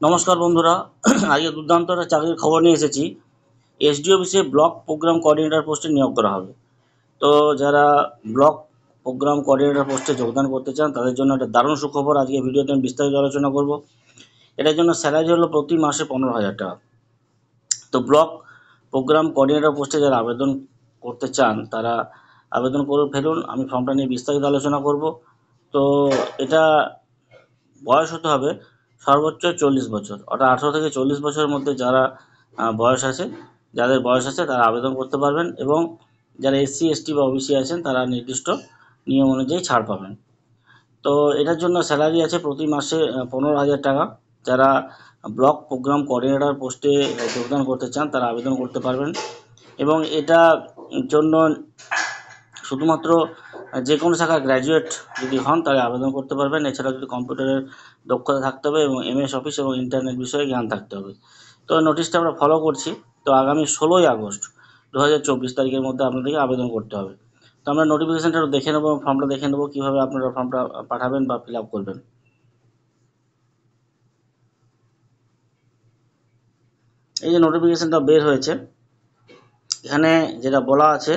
নমস্কার বন্ধুরা। আজকে দুর্দান্ত একটা চাকরির খবর নিয়ে এসেছি। এসডি অফিসে ব্লক প্রোগ্রাম কোঅর্ডিনেটর পোস্টে নিয়োগ করা হবে। তো যারা ব্লক প্রোগ্রাম কোঅর্ডিনেটর পোস্টে যোগদান করতে চান তাদের জন্য একটা দারুণ সুখবর। আজকে ভিডিওতে আমি বিস্তারিত আলোচনা করব। এটার জন্য স্যালারি হলো প্রতি মাসে 15,000 টাকা। তো ব্লক প্রোগ্রাম কোঅর্ডিনেটর পোস্টে যারা আবেদন করতে চান তারা আবেদন করে ফেলুন। আমি ফর্মটা নিয়ে বিস্তারিত আলোচনা করব। তো এটা বয়স হতে হবে সর্বোচ্চ 40 বছর, অর্থাৎ 18 থেকে 40 বছরের মধ্যে যারা বয়স আছে, যাদের বয়স আছে তারা আবেদন করতে পারবেন, এবং যারা এসসি এসটি বা ওবিসি আছেন তারা নির্দিষ্ট নিয়ম অনুযায়ী ছাড় পাবেন। তো এটার জন্য স্যালারি আছে প্রতি মাসে 15,000 টাকা। যারা ব্লক প্রোগ্রাম কোঅর্ডিনেটর পোস্টে যোগদান করতে চান তারা আবেদন করতে পারবেন, এবং এটা জন্য শুধুমাত্র যে কোনো শাখার গ্র্যাজুয়েট যদি হন তাহলে আবেদন করতে পারবেন। এছাড়া যদি কম্পিউটারের দক্ষতা থাকতে হবে এবং এমএস অফিস এবং ইন্টারনেট বিষয়ে জ্ঞান থাকতে হবে। তো নোটিশটা আমরা ফলো করছি। তো আগামী 16ই আগস্ট 2024 তারিখের মধ্যে আপনাদেরকে আবেদন করতে হবে। তো আমরা নোটিফিকেশানটা দেখে নেবো, ফর্মটা দেখে নেবো কীভাবে আপনারা ফর্মটা পাঠাবেন বা ফিল আপ করবেন। এই যে নোটিফিকেশানটা বের হয়েছে, এখানে যেটা বলা আছে,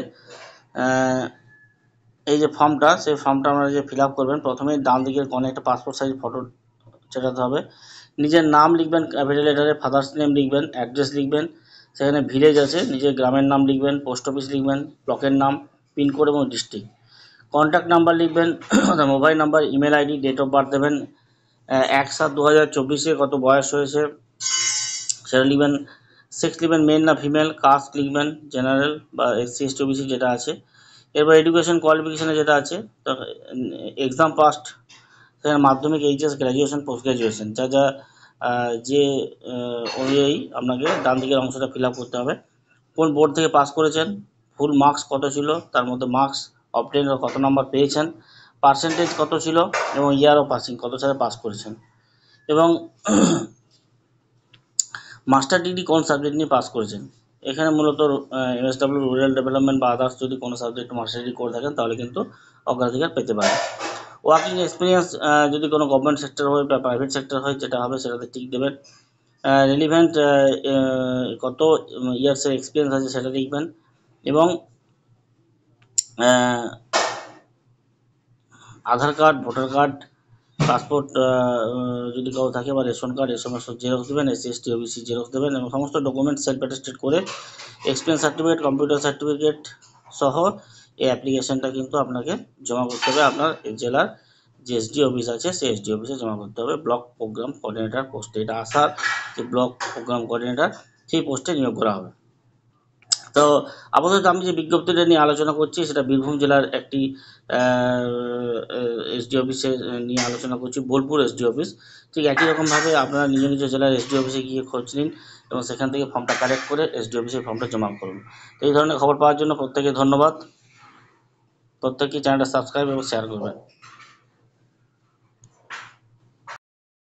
এই যে ফর্মটা, সেই ফর্মটা আপনারা যে ফিল আপ করবেন, প্রথমেই ডান দিকের কোণে একটা পাসপোর্ট সাইজ ফটো চেটাতে হবে। নিজের নাম লিখবেন ক্যাপিটাল লেটারে, ফাদার্স নেম লিখবেন, অ্যাড্রেস লিখবেন, সেখানে ভিলেজ আছে নিজের গ্রামের নাম লিখবেন, পোস্ট অফিস লিখবেন, ব্লকের নাম, পিনকোড এবং ডিস্ট্রিক্ট, কন্ট্যাক্ট নাম্বার লিখবেন, mobile number, email ID, date of birth দেবেন, 1/7/2024 কত বয়স হয়েছে সেটা লিখবেন, সেক্স লিখবেন মেল না ফিমেল, কাস্ট লিখবেন জেনারেল বা এসসি এসটি ওবিসি যেটা আছে। এরপর এডুকেশন কোয়ালিফিকেশানে যেটা আছে, এক্সাম পাস্ট, সেখানে মাধ্যমিক, এইচএস, গ্র্যাজুয়েশন, পোস্ট গ্র্যাজুয়েশন, যা যা যে অনুযায়ী আপনাকে ডান দিকের অংশটা ফিল আপ করতে হবে। কোন বোর্ড থেকে পাস করেছেন, ফুল মার্কস কত ছিল, তার মধ্যে মার্কস অবটেন কত নাম্বার পেয়েছেন, পার্সেন্টেজ কত ছিল, এবং ইয়ার অফ পাসিং কত সালে পাস করেছেন, এবং মাস্টার ডিগ্রি কোন সাবজেক্ট নিয়ে পাস করেছেন। এখানে মূলত এমএসডব্লিউ, রুরাল ডেভেলপমেন্ট বা আদার্স যদি কোনো সাবজেক্ট মাস্টার ডিগ্রি করে থাকেন তাহলে কিন্তু অগ্রাধিকার পেতে পারেন। ওয়ার্কিং এক্সপিরিয়েন্স যদি কোনো গভর্নমেন্ট সেক্টর হয় বা প্রাইভেট সেক্টর হয় যেটা হবে সেটাতে টিক দেবেন। রিলিভেন্ট কত ইয়ার্সের এক্সপিরিয়েন্স আছে সেটা লিখবেন, এবং আধার কার্ড, ভোটার কার্ড, পাসপোর্ট যদি কারো থাকে বা রেশন কার্ড, এই সমস্ত জেরক্স দেবেন, এসসি এসটি ওবিসি জেরক্স দেবেন, এবং সমস্ত ডকুমেন্ট সেলফ অ্যাটেস্টেড করে এক্সপিরিয়েন্স সার্টিফিকেট, কম্পিউটার সার্টিফিকেট সহ এই অ্যাপ্লিকেশানটা কিন্তু আপনাকে জমা করতে হবে আপনার জেলার যে এসডি অফিস আছে সেই এসডি অফিসে জমা করতে হবে। ব্লক প্রোগ্রাম কোঅর্ডিনেটর পোস্টে, এটা আসার যে ব্লক প্রোগ্রাম কোঅর্ডিনেটর সেই পোস্টে নিয়োগ করা হবে। তো আপাতত আমি যে বিজ্ঞপ্তিটা নিয়ে আলোচনা করছি সেটা বীরভূম জেলার একটি এসডি অফিসে নিয়ে আলোচনা করছি, বোলপুর এসডি অফিস। ঠিক একই রকমভাবে আপনারা নিজ নিজ জেলার এসডি অফিসে গিয়ে খোঁজ নিন এবং সেখান থেকে ফর্মটা কালেক্ট করে এসডি অফিসে ফর্মটা জমা করুন। তো এই ধরনের খবর পাওয়ার জন্য প্রত্যেকে ধন্যবাদ। প্রত্যেকেই চ্যানেলটা সাবস্ক্রাইব এবং শেয়ার করবেন।